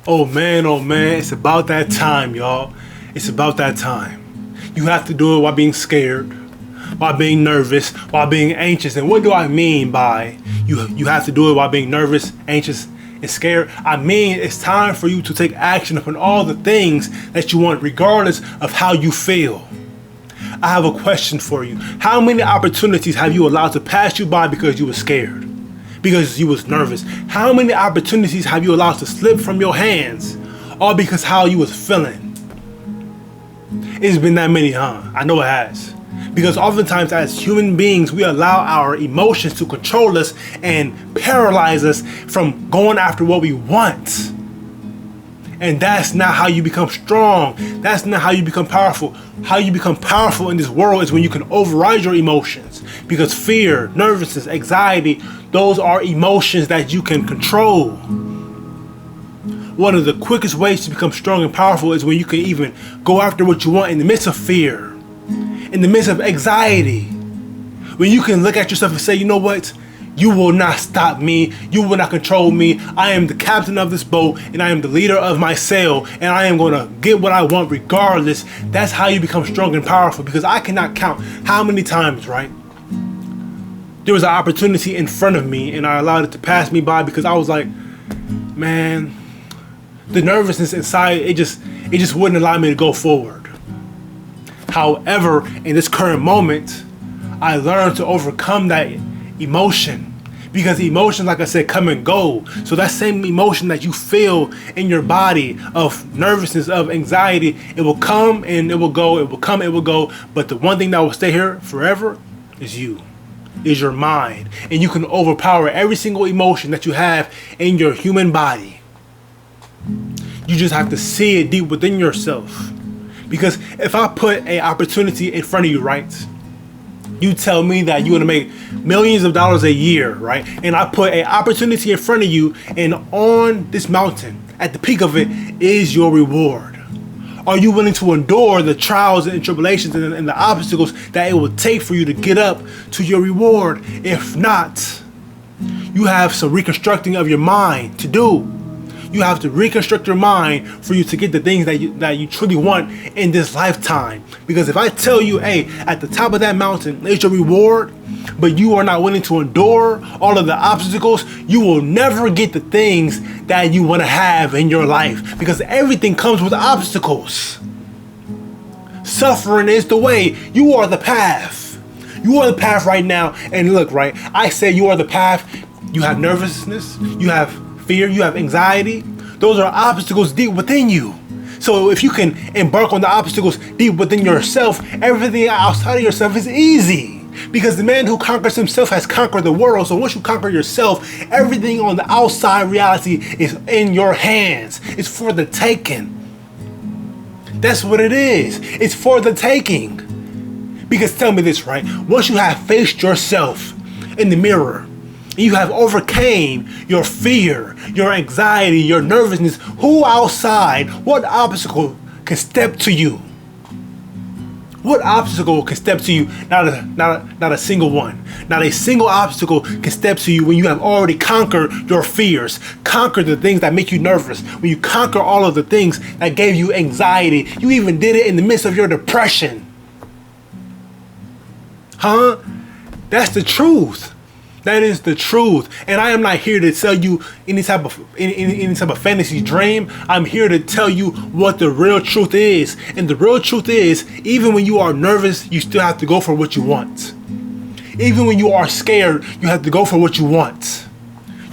Oh man, it's about that time, y'all. It's about that time. You have to do it while being scared, while being nervous, while being anxious. And what do I mean by you have to do it while being nervous, anxious, and scared? I mean it's time for you to take action upon all the things that you want, regardless of how you feel. I have a question for you. How many opportunities have you allowed to pass you by because you were scared? Because you was nervous? How many opportunities have you allowed to slip from your hands? All because how you was feeling? It's been that many, huh? I know it has. Because oftentimes as human beings, we allow our emotions to control us and paralyze us from going after what we want. And that's not how you become strong. That's not how you become powerful. How you become powerful in this world is when you can override your emotions. Because fear, nervousness, anxiety, those are emotions that you can control. One of the quickest ways to become strong and powerful is when you can even go after what you want in the midst of fear, in the midst of anxiety. When you can look at yourself and say, you know what? You will not stop me. You will not control me. I am the captain of this boat and I am the leader of my sail and I am going to get what I want regardless. That's how you become strong and powerful, because I cannot count how many times, right? There was an opportunity in front of me and I allowed it to pass me by because I was like, man, the nervousness inside, it just wouldn't allow me to go forward. However, in this current moment, I learned to overcome that emotion, because emotions, like I said, come and go. So that same emotion that you feel in your body of nervousness, of anxiety, it will come and it will go, it will come, it will go. But the one thing that will stay here forever is you, is your mind. And you can overpower every single emotion that you have in your human body. You just have to see it deep within yourself. Because if I put an opportunity in front of you, right? You tell me that you want to make millions of dollars a year, right? And I put an opportunity in front of you, and on this mountain, at the peak of it, is your reward. Are you willing to endure the trials and tribulations and the obstacles that it will take for you to get up to your reward? If not, you have some reconstructing of your mind to do. You have to reconstruct your mind for you to get the things that you truly want in this lifetime. Because if I tell you, hey, at the top of that mountain is your reward, but you are not willing to endure all of the obstacles, you will never get the things that you want to have in your life. Because everything comes with obstacles. Suffering is the way. You are the path. You are the path right now. And look, right, I say you are the path. You have nervousness. You have fear, you have anxiety. Those are obstacles deep within you. So if you can embark on the obstacles deep within yourself, everything outside of yourself is easy. Because the man who conquers himself has conquered the world. So once you conquer yourself, everything on the outside reality is in your hands. It's for the taking. That's what it is. It's for the taking. Because tell me this, right? Once you have faced yourself in the mirror, you have overcame your fear, your anxiety, your nervousness, who outside, what obstacle can step to you? What obstacle can step to you? Not a single one. Not a single obstacle can step to you when you have already conquered your fears, conquered the things that make you nervous, when you conquer all of the things that gave you anxiety. You even did it in the midst of your depression. Huh? That's the truth. That is the truth. And I am not here to tell you any type of fantasy dream. I'm here to tell you what the real truth is. And the real truth is, even when you are nervous, you still have to go for what you want. Even when you are scared, you have to go for what you want.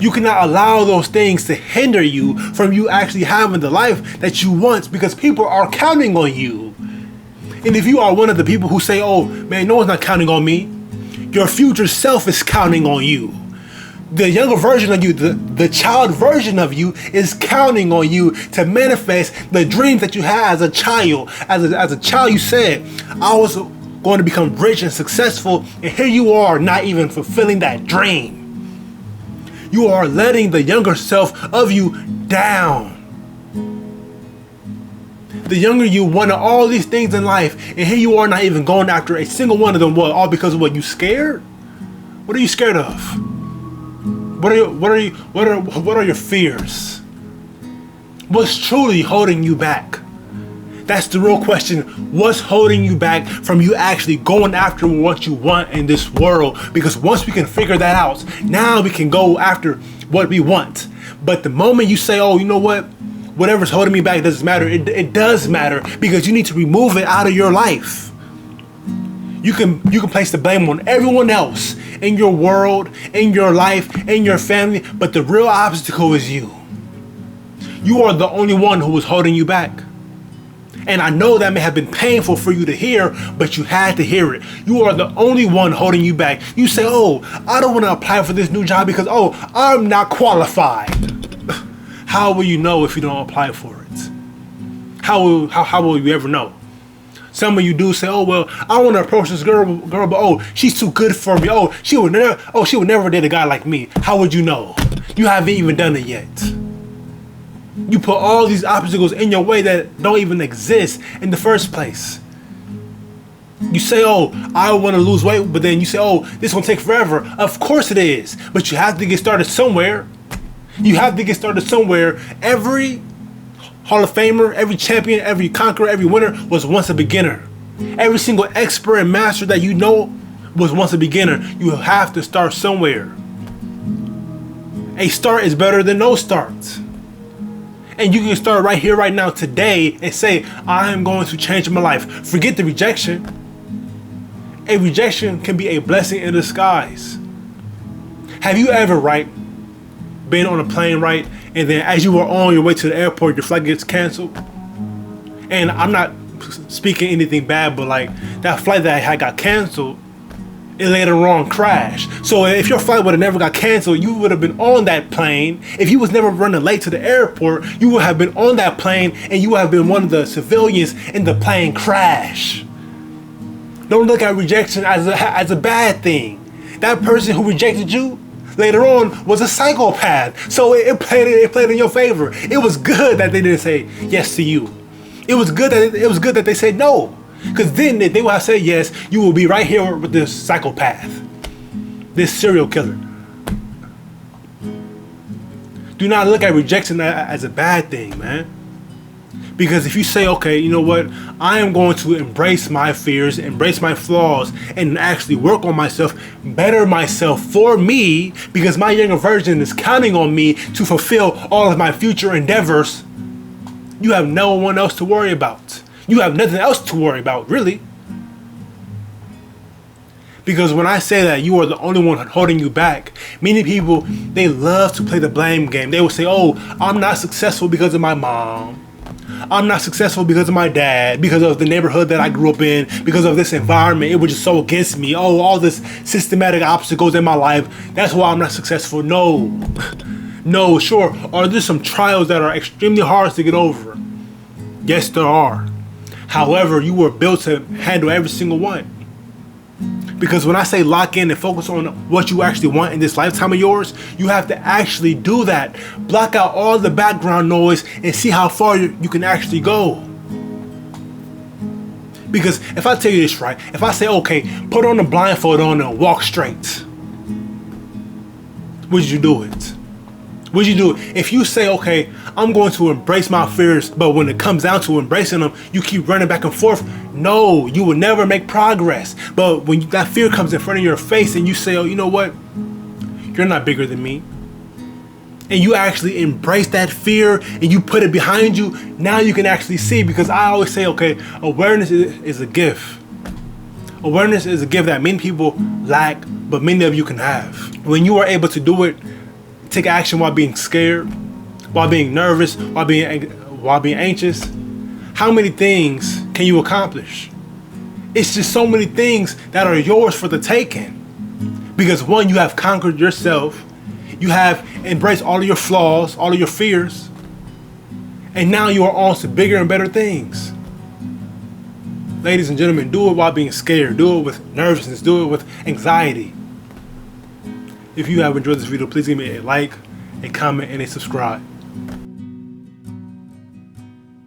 You cannot allow those things to hinder you from you actually having the life that you want, because people are counting on you. And if you are one of the people who say, oh man, no one's not counting on me, your future self is counting on you. The younger version of you, the child version of you is counting on you to manifest the dreams that you had as a child. As a child, you said, I was going to become rich and successful, and here you are not even fulfilling that dream. You are letting the younger self of you down. The younger you wanted all these things in life, and here you are not even going after a single one of them. What? All because of what? You scared? What are you scared of? What are your fears? What's truly holding you back? That's the real question. What's holding you back from you actually going after what you want in this world? Because once we can figure that out, now we can go after what we want. But the moment you say, oh, you know what? Whatever's holding me back doesn't matter. It does matter, because you need to remove it out of your life. You can place the blame on everyone else in your world, in your life, in your family. But the real obstacle is you. You are the only one who is holding you back. And I know that may have been painful for you to hear, but you had to hear it. You are the only one holding you back. You say, oh, I don't want to apply for this new job because, oh, I'm not qualified. How will you know if you don't apply for it? How will you ever know? Some of you do say, oh, well, I want to approach this girl, but oh, she's too good for me. Oh, she would never date a guy like me. How would you know? You haven't even done it yet. You put all these obstacles in your way that don't even exist in the first place. You say, oh, I want to lose weight, but then you say, oh, this will take forever. Of course it is, but you have to get started somewhere. You have to get started somewhere. Every Hall of Famer, every champion, every conqueror, every winner was once a beginner. Every single expert and master that you know was once a beginner. You have to start somewhere. A start is better than no start. And you can start right here, right now, today, and say, I am going to change my life. Forget the rejection. A rejection can be a blessing in disguise. Have you ever, been on a plane, and then as you were on your way to the airport, your flight gets canceled? And I'm not speaking anything bad, but that flight that I had got canceled, it later on crashed. So if your flight would have never got canceled, you would have been on that plane. If you was never running late to the airport, you would have been on that plane, and you would have been one of the civilians in the plane crash. Don't look at rejection as a bad thing. That person who rejected you later on was a psychopath. So it played in your favor. It was good that they didn't say yes to you. It was good that they said no. Because then if they would have said yes, you will be right here with this psychopath, this serial killer. Do not look at rejection as a bad thing, man. Because if you say, okay, you know what, I am going to embrace my fears, embrace my flaws, and actually work on myself, better myself for me, because my younger version is counting on me to fulfill all of my future endeavors, you have no one else to worry about. You have nothing else to worry about, really. Because when I say that you are the only one holding you back, many people, they love to play the blame game. They will say, oh, I'm not successful because of my mom. I'm not successful because of my dad, because of the neighborhood that I grew up in, because of this environment. It was just so against me. Oh, all this systematic obstacles in my life. That's why I'm not successful. No. No, sure. Are there some trials that are extremely hard to get over? Yes, there are. However, you were built to handle every single one. Because when I say lock in and focus on what you actually want in this lifetime of yours, you have to actually do that. Block out all the background noise and see how far you can actually go. Because if I tell you this right, if I say, okay, put on the blindfold on and walk straight, would you do it? Would you do it? If you say, okay, I'm going to embrace my fears, but when it comes down to embracing them, you keep running back and forth, no, you will never make progress. But when that fear comes in front of your face and you say, oh, you know what? You're not bigger than me. And you actually embrace that fear and you put it behind you, now you can actually see. Because I always say, okay, awareness is a gift. Awareness is a gift that many people lack, but many of you can have. When you are able to do it, take action while being scared, while being nervous, while being anxious, how many things can you accomplish? It's just so many things that are yours for the taking. Because one, you have conquered yourself. You have embraced all of your flaws, all of your fears. And now you are on to bigger and better things. Ladies and gentlemen, do it while being scared. Do it with nervousness. Do it with anxiety. If you have enjoyed this video, please give me a like, a comment, and a subscribe.